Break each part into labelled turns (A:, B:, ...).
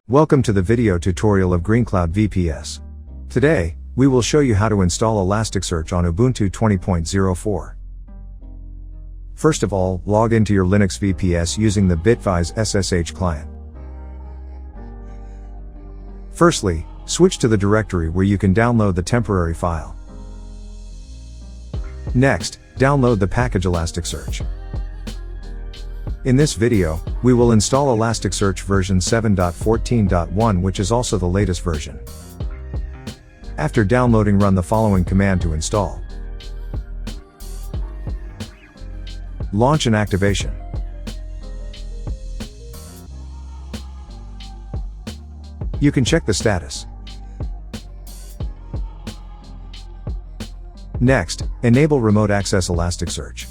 A: Welcome to the video tutorial of GreenCloud VPS. Today, we will show you how to install Elasticsearch on Ubuntu 20.04. First of all, log into your Linux VPS using the Bitwise SSH client. Firstly, switch to the directory where you can download the temporary file. Next, download the package Elasticsearch. In this video, we will install Elasticsearch version 7.14.1, which is also the latest version. After downloading, run the following command to install. Launch and activation. You can check the status. Next, enable remote access Elasticsearch.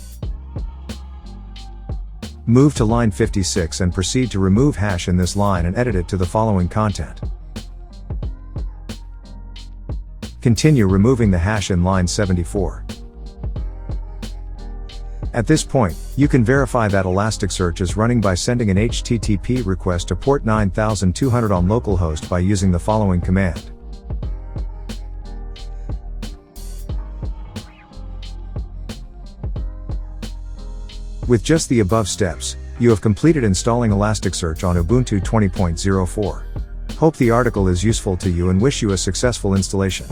A: Move to line 56 and proceed to remove hash in this line and edit it to the following content. Continue removing the hash in line 74. At this point, you can verify that Elasticsearch is running by sending an HTTP request to port 9200 on localhost by using the following command. With just the above steps, you have completed installing Elasticsearch on Ubuntu 20.04. Hope the article is useful to you and wish you a successful installation.